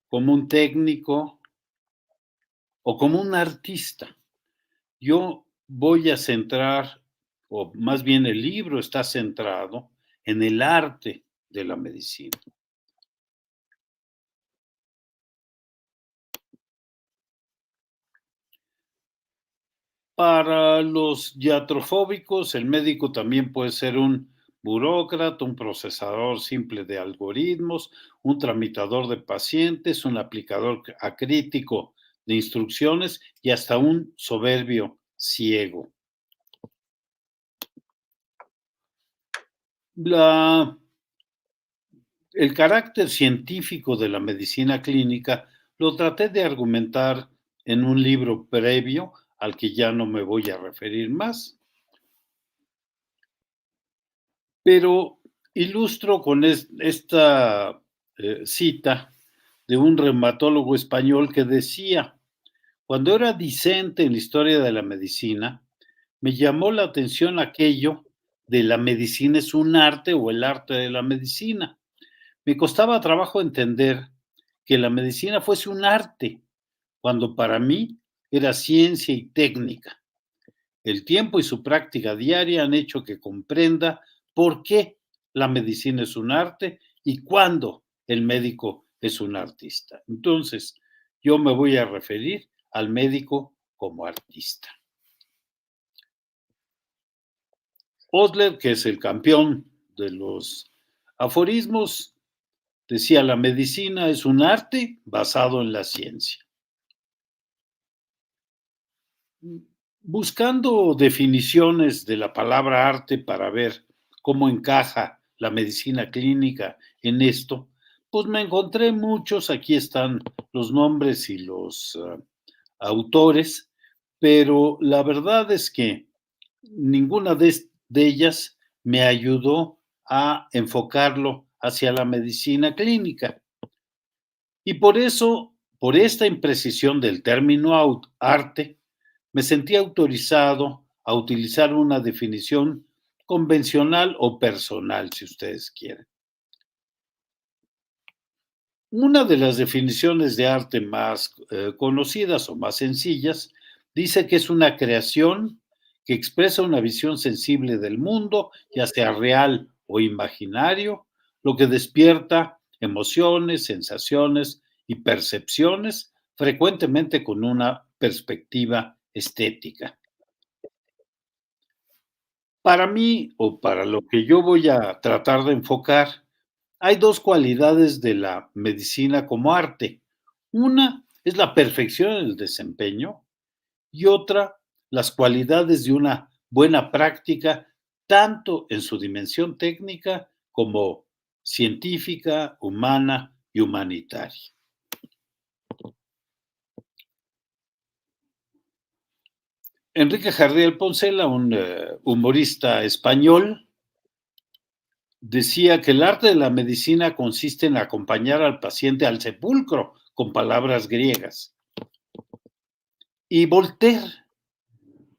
como un técnico o como un artista. Yo voy a centrar, o más bien el libro está centrado en el arte de la medicina. Para los iatrofóbicos, el médico también puede ser un burócrata, un procesador simple de algoritmos, un tramitador de pacientes, un aplicador acrítico de instrucciones y hasta un soberbio ciego. La, el carácter científico de la medicina clínica lo traté de argumentar en un libro previo al que ya no me voy a referir más, pero ilustro con esta cita de un reumatólogo español que decía, cuando era discente en la historia de la medicina, me llamó la atención aquello de la medicina es un arte o el arte de la medicina. Me costaba trabajo entender que la medicina fuese un arte, cuando para mí era ciencia y técnica. El tiempo y su práctica diaria han hecho que comprenda por qué la medicina es un arte y cuándo el médico es un artista. Entonces, yo me voy a referir al médico como artista. Osler, que es el campeón de los aforismos, decía, la medicina es un arte basado en la ciencia. Buscando definiciones de la palabra arte para ver cómo encaja la medicina clínica en esto, pues me encontré muchos, aquí están los nombres y los autores, pero la verdad es que ninguna de ellas me ayudó a enfocarlo hacia la medicina clínica. Y por eso, por esta imprecisión del término arte, me sentí autorizado a utilizar una definición convencional o personal, si ustedes quieren. Una de las definiciones de arte más conocidas o más sencillas dice que es una creación que expresa una visión sensible del mundo, ya sea real o imaginario, lo que despierta emociones, sensaciones y percepciones, frecuentemente con una perspectiva estética. Para mí, o para lo que yo voy a tratar de enfocar, hay dos cualidades de la medicina como arte. Una es la perfección en el desempeño y otra, las cualidades de una buena práctica, tanto en su dimensión técnica como científica, humana y humanitaria. Enrique Jardiel Poncela, un humorista español, decía que el arte de la medicina consiste en acompañar al paciente al sepulcro con palabras griegas. Y Voltaire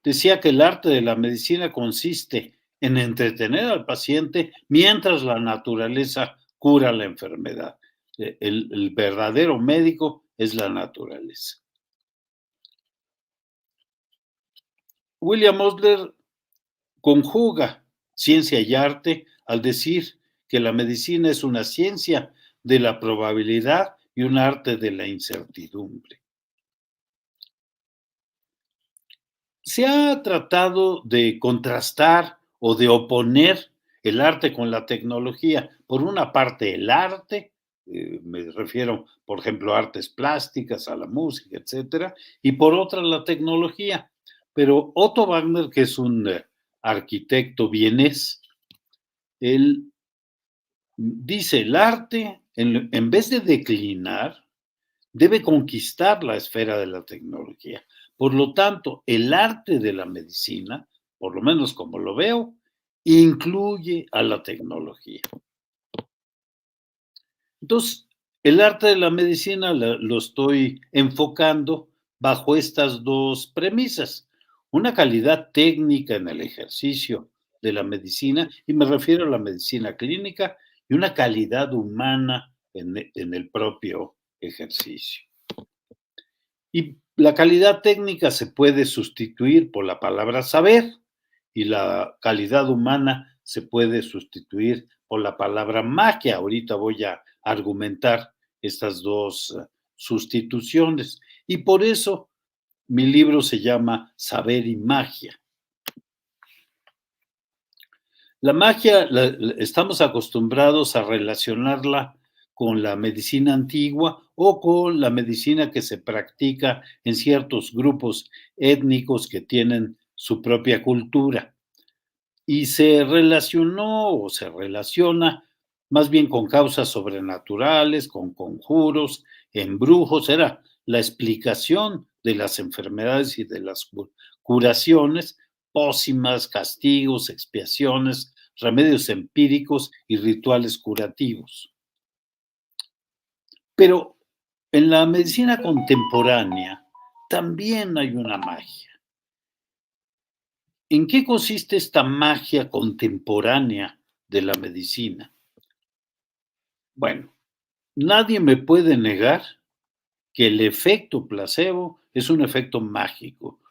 decía que el arte de la medicina consiste en entretener al paciente mientras la naturaleza cura la enfermedad. El verdadero médico es la naturaleza. William Osler conjuga ciencia y arte al decir que la medicina es una ciencia de la probabilidad y un arte de la incertidumbre. Se ha tratado de contrastar o de oponer el arte con la tecnología. Por una parte, el arte, me refiero, por ejemplo, a artes plásticas, a la música, etcétera, y por otra, la tecnología. Pero Otto Wagner, que es un arquitecto vienés, él dice, el arte, en vez de declinar, debe conquistar la esfera de la tecnología. Por lo tanto, el arte de la medicina, por lo menos como lo veo, incluye a la tecnología. Entonces, el arte de la medicina lo estoy enfocando bajo estas dos premisas. Una calidad técnica en el ejercicio de la medicina, y me refiero a la medicina clínica, y una calidad humana en el propio ejercicio. Y la calidad técnica se puede sustituir por la palabra saber y la calidad humana se puede sustituir por la palabra magia. Ahorita voy a argumentar estas dos sustituciones. Y por eso mi libro se llama Saber y Magia. La magia estamos acostumbrados a relacionarla con la medicina antigua o con la medicina que se practica en ciertos grupos étnicos que tienen su propia cultura. Y se relacionó o se relaciona más bien con causas sobrenaturales, con conjuros, embrujos, era la explicación de las enfermedades y de las curaciones, pócimas, castigos, expiaciones, remedios empíricos y rituales curativos. Pero en la medicina contemporánea también hay una magia. ¿En qué consiste esta magia contemporánea de la medicina? Bueno, nadie me puede negar que el efecto placebo es un efecto mágico.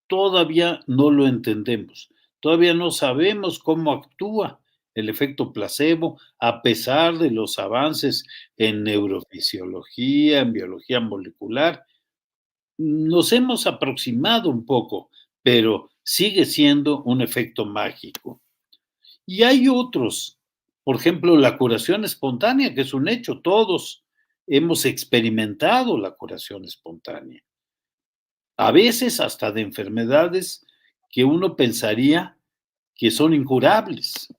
Todavía no lo entendemos. Todavía no sabemos cómo actúa el efecto placebo, a pesar de los avances en neurofisiología, en biología molecular. Nos hemos aproximado un poco, pero sigue siendo un efecto mágico. Y hay otros, por ejemplo, la curación espontánea, que es un hecho, todos hemos experimentado la curación espontánea. A veces hasta de enfermedades que uno pensaría que son incurables.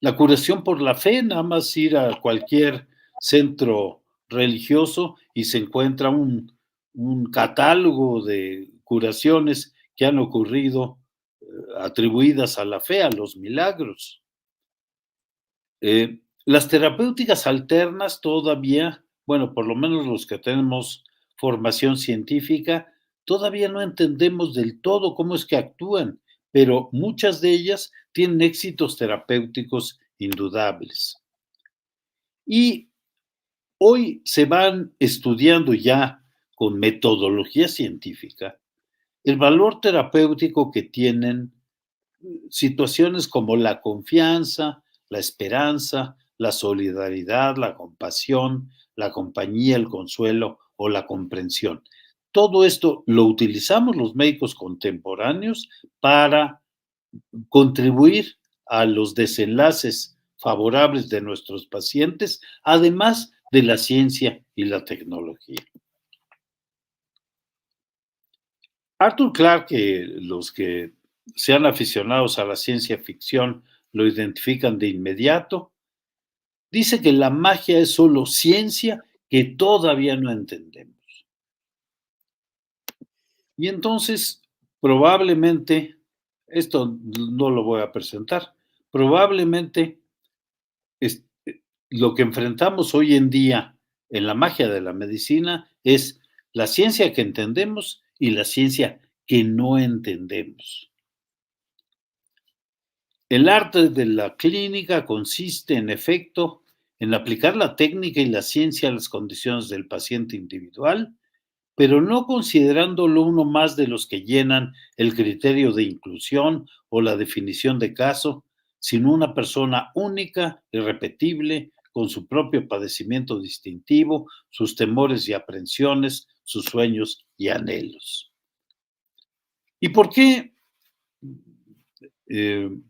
La curación por la fe, nada más ir a cualquier centro religioso y se encuentra un catálogo de curaciones que han ocurrido atribuidas a la fe, a los milagros. Las terapéuticas alternas todavía, bueno, por lo menos los que tenemos formación científica, todavía no entendemos del todo cómo es que actúan, pero muchas de ellas tienen éxitos terapéuticos indudables. Y hoy se van estudiando ya con metodología científica el valor terapéutico que tienen situaciones como la confianza, la esperanza, la solidaridad, la compasión, la compañía, el consuelo o la comprensión. Todo esto lo utilizamos los médicos contemporáneos para contribuir a los desenlaces favorables de nuestros pacientes, además de la ciencia y la tecnología. Arthur Clarke, los que sean aficionados a la ciencia ficción lo identifican de inmediato, dice que la magia es solo ciencia que todavía no entendemos. Y entonces, probablemente, esto no lo voy a presentar, probablemente es, lo que enfrentamos hoy en día en la magia de la medicina es la ciencia que entendemos y la ciencia que no entendemos. El arte de la clínica consiste, en efecto, en aplicar la técnica y la ciencia a las condiciones del paciente individual, pero no considerándolo uno más de los que llenan el criterio de inclusión o la definición de caso, sino una persona única, irrepetible, con su propio padecimiento distintivo, sus temores y aprensiones, sus sueños y anhelos. ¿Y por qué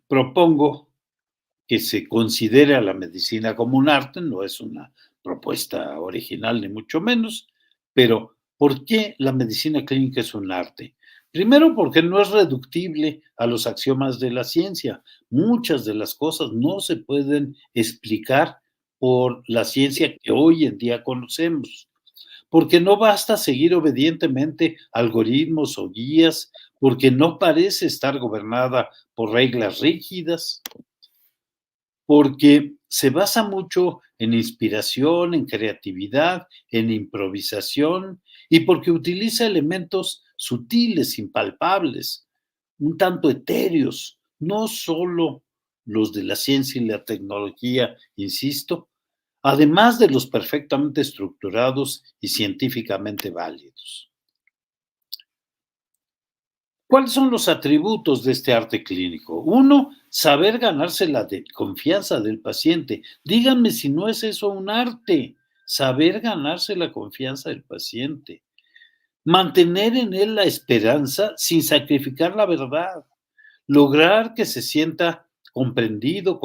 propongo que se considere a la medicina como un arte? No es una propuesta original ni mucho menos, pero ¿por qué la medicina clínica es un arte? Primero, porque no es reductible a los axiomas de la ciencia. Muchas de las cosas no se pueden explicar por la ciencia que hoy en día conocemos, porque no basta seguir obedientemente algoritmos o guías, porque no parece estar gobernada por reglas rígidas, porque se basa mucho en inspiración, en creatividad, en improvisación y porque utiliza elementos sutiles, impalpables, un tanto etéreos, no solo los de la ciencia y la tecnología, insisto, además de los perfectamente estructurados y científicamente válidos. ¿Cuáles son los atributos de este arte clínico? Uno, saber ganarse la confianza del paciente. Díganme si no es eso un arte, saber ganarse la confianza del paciente. Mantener en él la esperanza sin sacrificar la verdad. Lograr que se sienta comprendido,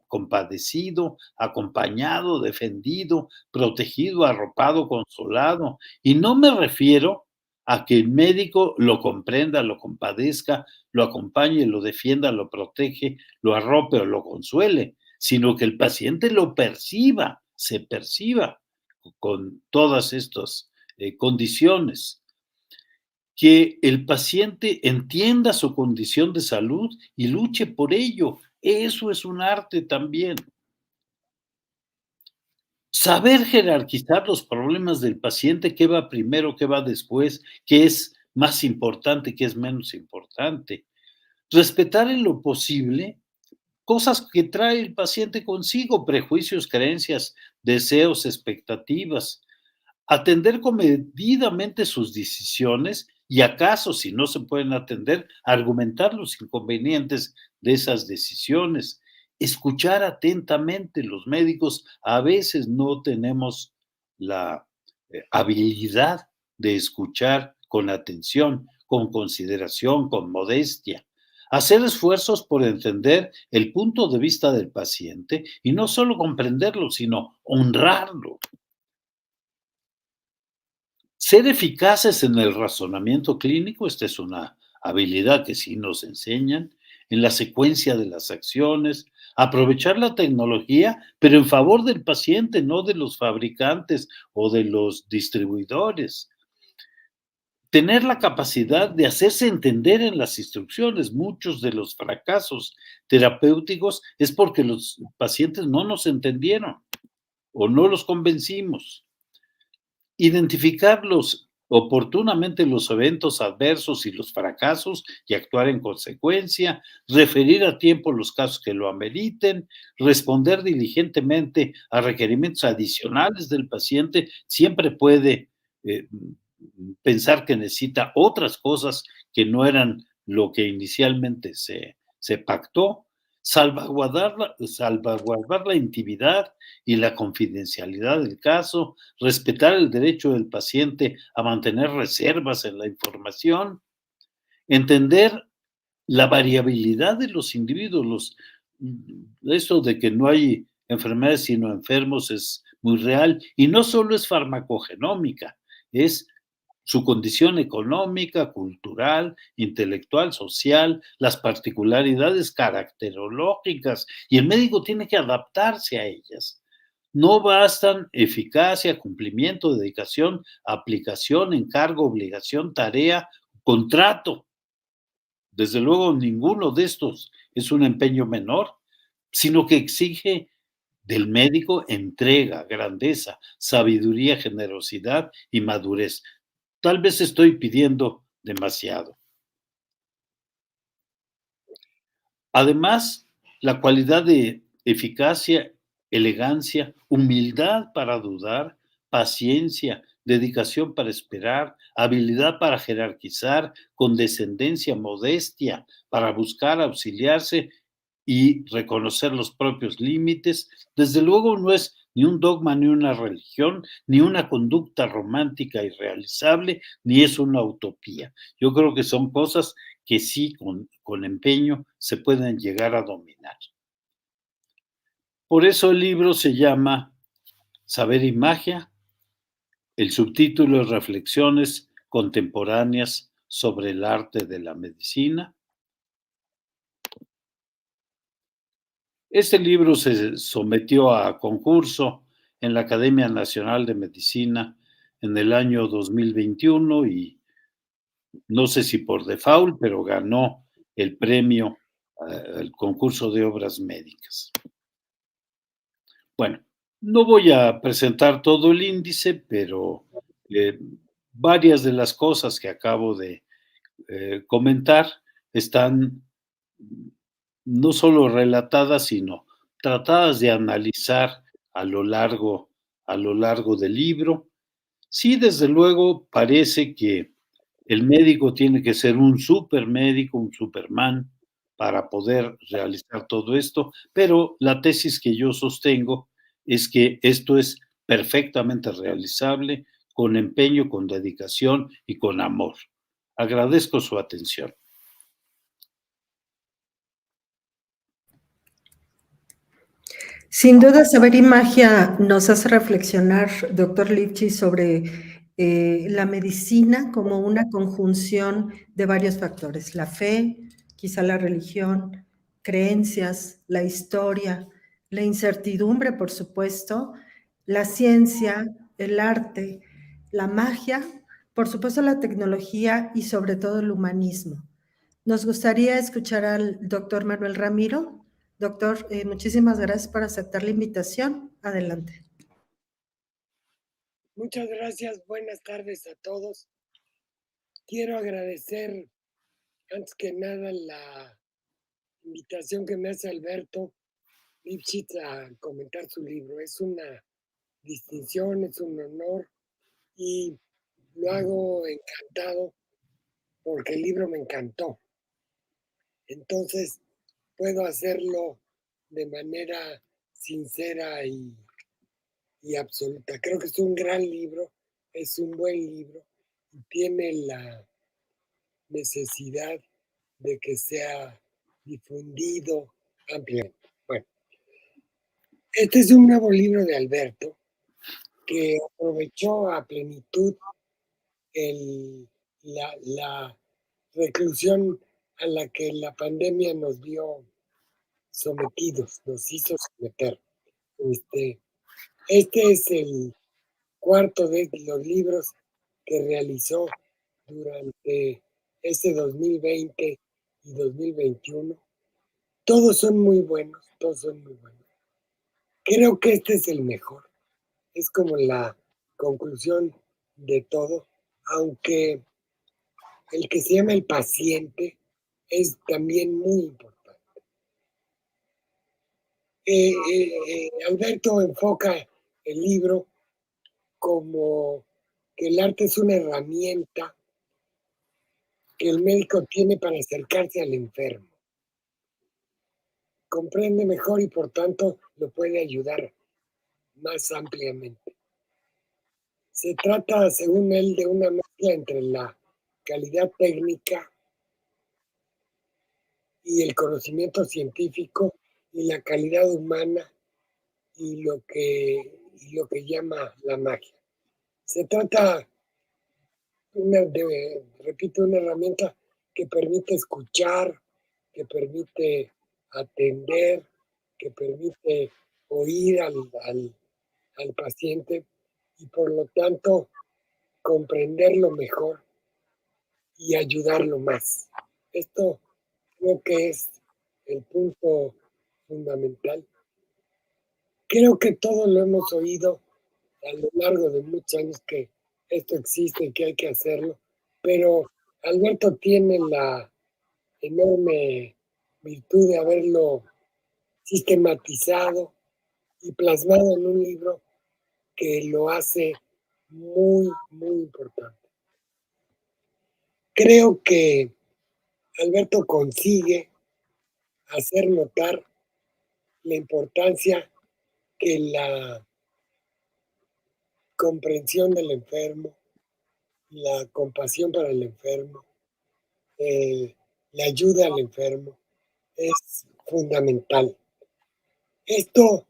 compadecido, acompañado, defendido, protegido, arropado, consolado. Y no me refiero a que el médico lo comprenda, lo compadezca, lo acompañe, lo defienda, lo protege, lo arrope o lo consuele, sino que el paciente lo perciba, se perciba con todas estas condiciones, que el paciente entienda su condición de salud y luche por ello. Eso es un arte también. Saber jerarquizar los problemas del paciente, qué va primero, qué va después, qué es más importante, qué es menos importante. Respetar en lo posible cosas que trae el paciente consigo, prejuicios, creencias, deseos, expectativas. Atender comedidamente sus decisiones y acaso, si no se pueden atender, argumentar los inconvenientes de esas decisiones. Escuchar atentamente. Los médicos a veces no tenemos la habilidad de escuchar con atención, con consideración, con modestia. Hacer esfuerzos por entender el punto de vista del paciente y no solo comprenderlo, sino honrarlo. Ser eficaces en el razonamiento clínico, esta es una habilidad que sí nos enseñan, en la secuencia de las acciones, aprovechar la tecnología, pero en favor del paciente, no de los fabricantes o de los distribuidores. Tener la capacidad de hacerse entender en las instrucciones. Muchos de los fracasos terapéuticos es porque los pacientes no nos entendieron o no los convencimos. Identificarlos oportunamente los eventos adversos y los fracasos y actuar en consecuencia, referir a tiempo los casos que lo ameriten, responder diligentemente a requerimientos adicionales del paciente, siempre puede eh, pensar que necesita otras cosas que no eran lo que inicialmente se pactó, salvaguardar la intimidad y la confidencialidad del caso, respetar el derecho del paciente a mantener reservas en la información, entender la variabilidad de los individuos. Eso de que no hay enfermedades sino enfermos es muy real y no solo es farmacogenómica, es su condición económica, cultural, intelectual, social, las particularidades caracterológicas, y el médico tiene que adaptarse a ellas. No bastan eficacia, cumplimiento, dedicación, aplicación, encargo, obligación, tarea, contrato. Desde luego, ninguno de estos es un empeño menor, sino que exige del médico entrega, grandeza, sabiduría, generosidad y madurez. Tal vez estoy pidiendo demasiado. Además, la cualidad de eficacia, elegancia, humildad para dudar, paciencia, dedicación para esperar, habilidad para jerarquizar, condescendencia, modestia, para buscar auxiliarse y reconocer los propios límites. Desde luego no es ni un dogma, ni una religión, ni una conducta romántica irrealizable, ni es una utopía. Yo creo que son cosas que sí, con empeño, se pueden llegar a dominar. Por eso el libro se llama Saber y Magia. El subtítulo es Reflexiones contemporáneas sobre el arte de la medicina. Este libro se sometió a concurso en la Academia Nacional de Medicina en el año 2021 y no sé si por default, pero ganó el premio al concurso de obras médicas. Bueno, no voy a presentar todo el índice, pero eh, varias de las cosas que acabo de comentar están no solo relatadas, sino tratadas de analizar a lo largo, a lo largo del libro. Sí, desde luego parece que el médico tiene que ser un supermédico, un Superman, para poder realizar todo esto, pero la tesis que yo sostengo es que esto es perfectamente realizable con empeño, con dedicación y con amor. Agradezco su atención. Sin duda, Saber y Magia nos hace reflexionar, doctor Lipchitz, sobre la medicina como una conjunción de varios factores: la fe, quizá la religión, creencias, la historia, la incertidumbre, por supuesto, la ciencia, el arte, la magia, por supuesto la tecnología y sobre todo el humanismo. Nos gustaría escuchar al doctor Manuel Ramiro. Doctor, muchísimas gracias por aceptar la invitación. Adelante. Muchas gracias, buenas tardes a todos. Quiero agradecer antes que nada la invitación que me hace Alberto Lipschitz a comentar su libro. Es una distinción, es un honor y lo hago encantado porque el libro me encantó. Entonces puedo hacerlo de manera sincera y absoluta. Creo que es un gran libro, es un buen libro y tiene la necesidad de que sea difundido ampliamente. Bueno, este es un nuevo libro de Alberto que aprovechó a plenitud la reclusión a la que la pandemia nos vio sometidos, nos hizo someter. Este es el cuarto de los libros que realizó durante este 2020 y 2021. Todos son muy buenos, todos son muy buenos. Creo que este es el mejor. Es como la conclusión de todo, aunque el que se llama El paciente es también muy importante. Alberto enfoca el libro como que el arte es una herramienta que el médico tiene para acercarse al enfermo. Comprende mejor y por tanto lo puede ayudar más ampliamente. Se trata, según él, de una mezcla entre la calidad técnica y el conocimiento científico y la calidad humana y lo que llama la magia. Se trata, repito, una herramienta que permite escuchar, que permite atender, que permite oír al paciente y por lo tanto comprenderlo mejor y ayudarlo más. Esto creo que es el punto fundamental. Creo que todos lo hemos oído a lo largo de muchos años que esto existe y que hay que hacerlo, pero Alberto tiene la enorme virtud de haberlo sistematizado y plasmado en un libro que lo hace muy, muy importante. Creo que Alberto consigue hacer notar la importancia que la comprensión del enfermo, la compasión para el enfermo, la ayuda al enfermo es fundamental. Esto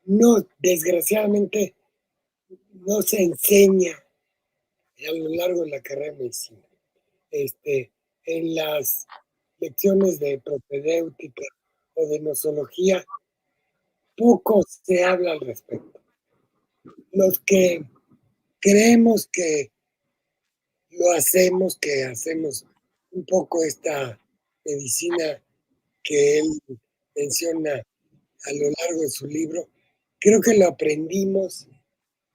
no, desgraciadamente, no se enseña a lo largo de la carrera de medicina. En las lecciones de propedéutica o de nosología, poco se habla al respecto. Los que creemos que que hacemos un poco esta medicina que él menciona a lo largo de su libro, creo que lo aprendimos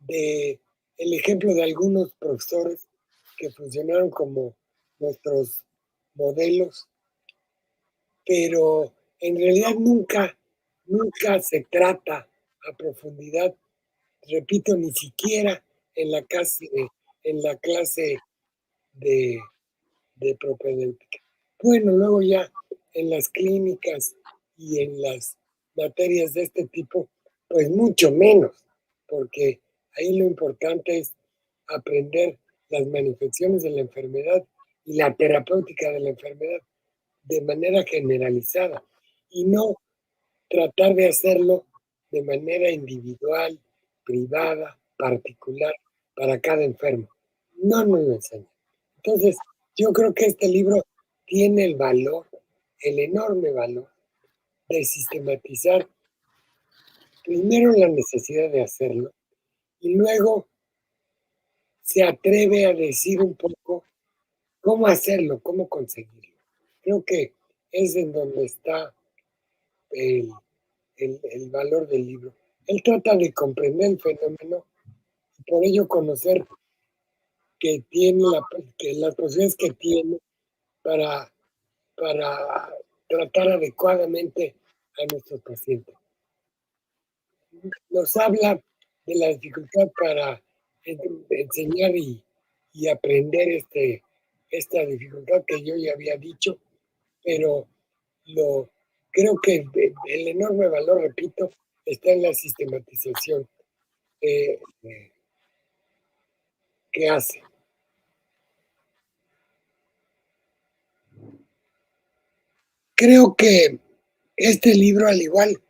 de el ejemplo de algunos profesores que funcionaron como nuestros modelos, pero en realidad nunca se trata a profundidad, repito, ni siquiera en la clase de propedéutica. Bueno, luego ya en las clínicas y en las materias de este tipo, pues mucho menos, porque ahí lo importante es aprender las manifestaciones de la enfermedad y la terapéutica de la enfermedad de manera generalizada y no tratar de hacerlo de manera individual, privada, particular, para cada enfermo. No nos lo enseñan. Entonces, yo creo que este libro tiene el valor, el enorme valor, de sistematizar primero la necesidad de hacerlo y luego se atreve a decir un poco cómo hacerlo, cómo conseguirlo. Creo que es en donde está el, el valor del libro. Él trata de comprender el fenómeno y por ello conocer que tiene que las posibilidades que tiene para, para tratar adecuadamente a nuestros pacientes. Nos habla de la dificultad para enseñar y aprender esta dificultad que yo ya había dicho, pero creo que el enorme valor, repito, está en la sistematización eh, eh, que hace. Creo que este libro, al igual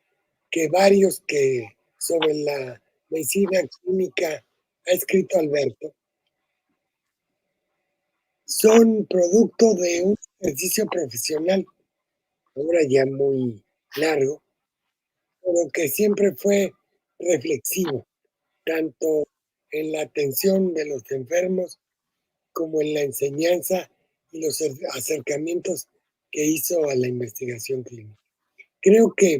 que varios que sobre la medicina clínica ha escrito Alberto, son producto de un ejercicio profesional, ahora ya muy largo, pero que siempre fue reflexivo, tanto en la atención de los enfermos como en la enseñanza y los acercamientos que hizo a la investigación clínica. Creo que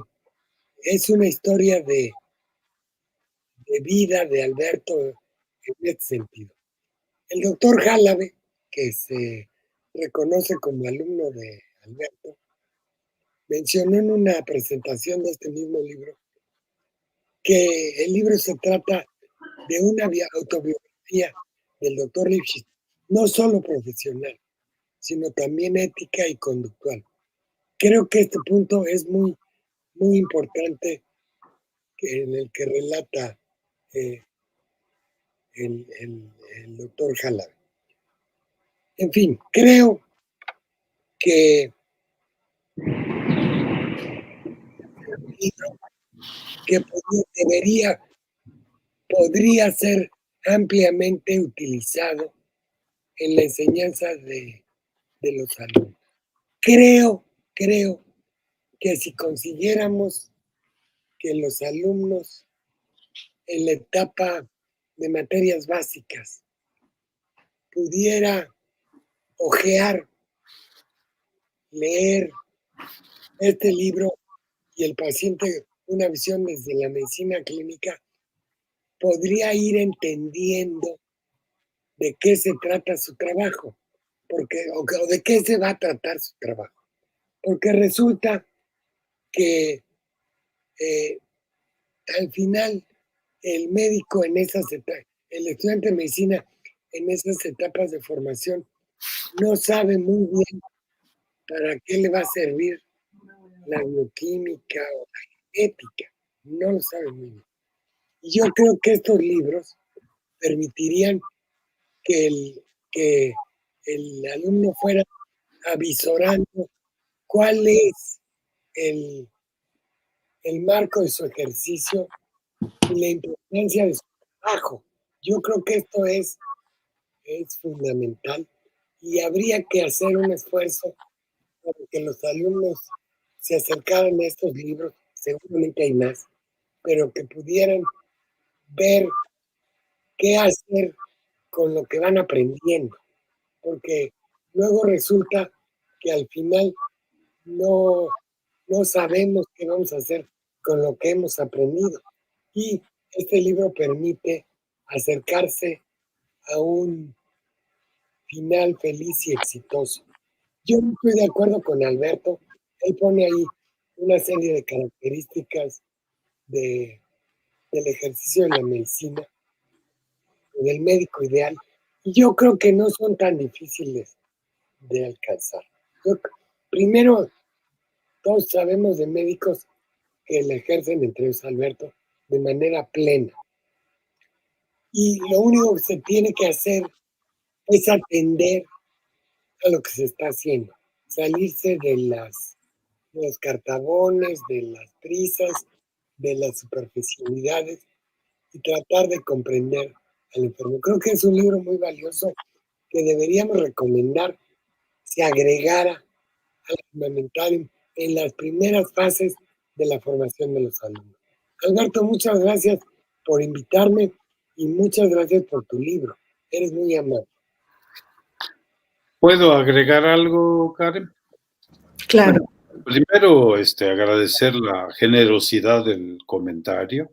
es una historia de vida de Alberto en este sentido. El doctor Jalabe, que se reconoce como alumno de Alberto, mencionó en una presentación de este mismo libro que el libro se trata de una autobiografía del doctor Lipschitz, no solo profesional, sino también ética y conductual. Creo que este punto es muy, muy importante en el que relata eh, el doctor Jalabe. En fin, creo que un libro que podría ser ampliamente utilizado en la enseñanza de los alumnos. Creo que si consiguiéramos que los alumnos en la etapa de materias básicas pudiera hojear, leer este libro y el paciente una visión desde la medicina clínica, podría ir entendiendo de qué se trata su trabajo, o de qué se va a tratar su trabajo. Porque resulta que al final el médico en esas etapas, el estudiante de medicina en esas etapas de formación, no sabe muy bien para qué le va a servir la bioquímica o la genética, no lo sabe muy bien. Y yo creo que estos libros permitirían que el alumno fuera avisorando cuál es el, el marco de su ejercicio y la importancia de su trabajo. Yo creo que esto es fundamental y habría que hacer un esfuerzo para que los alumnos se acercaran a estos libros, seguramente hay más, pero que pudieran ver qué hacer con lo que van aprendiendo, porque luego resulta que al final no, no sabemos qué vamos a hacer con lo que hemos aprendido. Y este libro permite acercarse a un final feliz y exitoso. Yo no estoy de acuerdo con Alberto. Él pone ahí una serie de características de del ejercicio de la medicina, del médico ideal, y yo creo que no son tan difíciles de alcanzar. Primero, todos sabemos de médicos que la ejercen, entre ellos Alberto, de manera plena. Y lo único que se tiene que hacer es atender a lo que se está haciendo, salirse de los cartabones, de las prisas, de las superficialidades y tratar de comprender al enfermo. Creo que es un libro muy valioso que deberíamos recomendar se agregara al armamentarium en las primeras fases de la formación de los alumnos. Alberto, muchas gracias por invitarme y muchas gracias por tu libro. Eres muy amable. ¿Puedo agregar algo, Karen? Claro. Bueno, primero, agradecer la generosidad del comentario.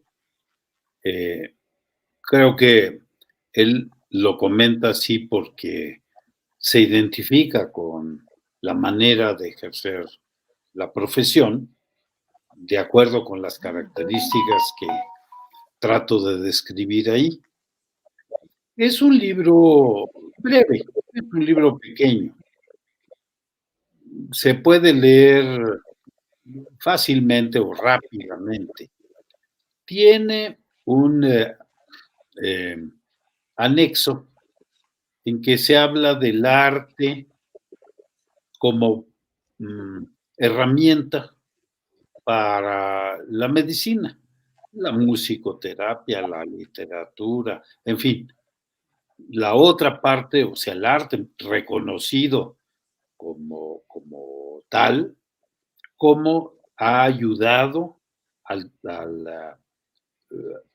Creo que él lo comenta así porque se identifica con la manera de ejercer la profesión, de acuerdo con las características que trato de describir ahí. Es un libro breve, es un libro pequeño. Se puede leer fácilmente o rápidamente. Tiene un anexo en que se habla del arte como herramienta para la medicina, la musicoterapia, la literatura, en fin. La otra parte, o sea, el arte reconocido como tal, cómo ha ayudado a la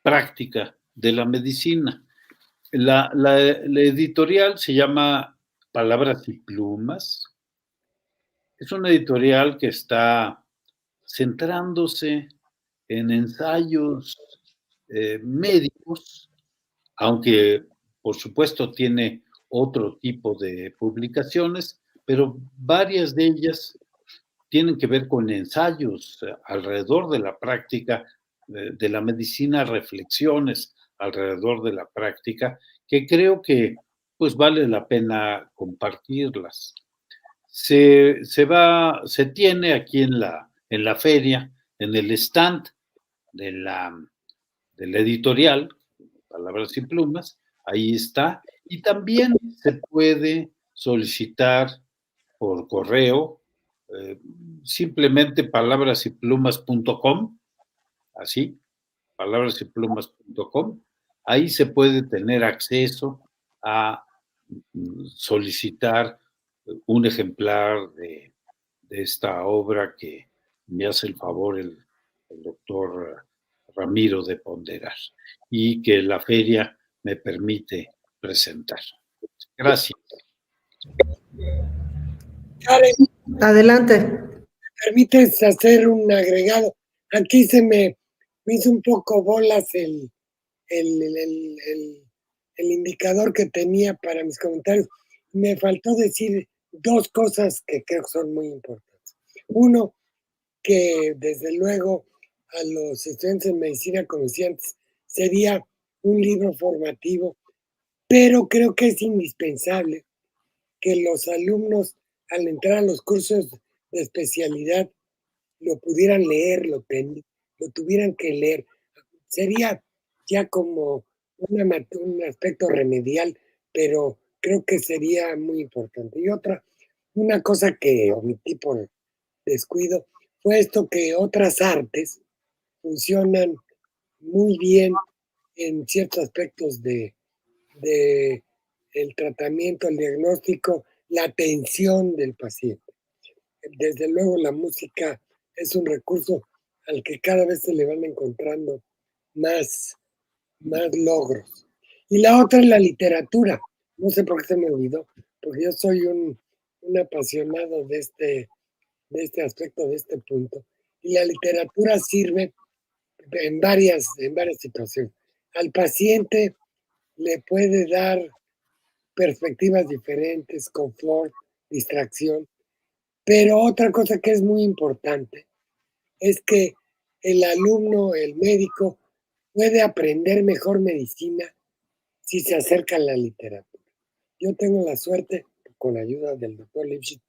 práctica de la medicina. La editorial se llama Palabras y Plumas. Es una editorial que está centrándose en ensayos médicos, aunque por supuesto tiene otro tipo de publicaciones, pero varias de ellas tienen que ver con ensayos alrededor de la práctica de la medicina, reflexiones alrededor de la práctica, que creo que pues vale la pena compartirlas. Se tiene aquí en la feria, en el stand de la editorial, Palabras y Plumas, ahí está, y también se puede solicitar por correo, simplemente palabrasyplumas.com, así, palabrasyplumas.com, ahí se puede tener acceso a solicitar un ejemplar de esta obra que me hace el favor el doctor Ramiro de ponderar y que la feria me permite presentar. Gracias. Karen, Adelante. ¿me permites hacer un agregado? Aquí se me hizo un poco bolas el indicador que tenía para mis comentarios. Me faltó decir dos cosas que creo que son muy importantes. Uno, que desde luego a los estudiantes de medicina, como decía antes, sería un libro formativo, pero creo que es indispensable que los alumnos al entrar a los cursos de especialidad lo pudieran leer, lo tuvieran que leer. Sería ya como un aspecto remedial, pero creo que sería muy importante. Y una cosa que omití por descuido, fue esto que otras artes funcionan muy bien en ciertos aspectos de el tratamiento, el diagnóstico, la atención del paciente. Desde luego la música es un recurso al que cada vez se le van encontrando más, más logros. Y la otra es la literatura. No sé por qué se me olvidó, porque yo soy un apasionado de este aspecto, de este punto. Y la literatura sirve en varias situaciones. Al paciente le puede dar perspectivas diferentes, confort, distracción. Pero otra cosa que es muy importante es que el alumno, el médico, puede aprender mejor medicina si se acerca a la literatura. Yo tengo la suerte, con la ayuda del doctor Lipschitz,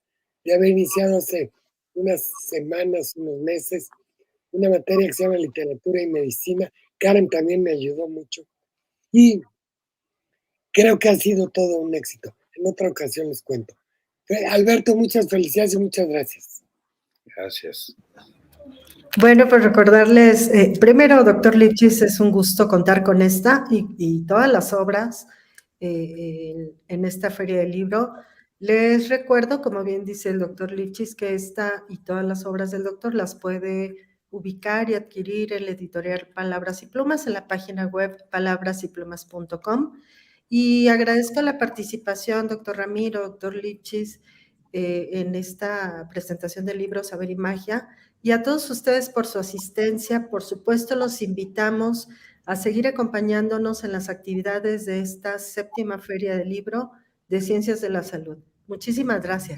de haber iniciado hace unas semanas, unos meses, una materia que se llama literatura y medicina. Karen también me ayudó mucho y creo que ha sido todo un éxito. En otra ocasión les cuento. Alberto, muchas felicidades y muchas gracias. Gracias. Bueno, pues recordarles, primero, doctor Lipschitz, es un gusto contar con esta y todas las obras en esta feria del libro. Les recuerdo, como bien dice el doctor Lipschitz, que esta y todas las obras del doctor las puede ubicar y adquirir en la editorial Palabras y Plumas, en la página web palabrasyplumas.com. Y agradezco la participación, doctor Ramiro, doctor Lipschitz, en esta presentación del libro Saber y Magia, y a todos ustedes por su asistencia. Por supuesto, los invitamos a seguir acompañándonos en las actividades de esta 7ª Feria del Libro de Ciencias de la Salud. Muchísimas gracias.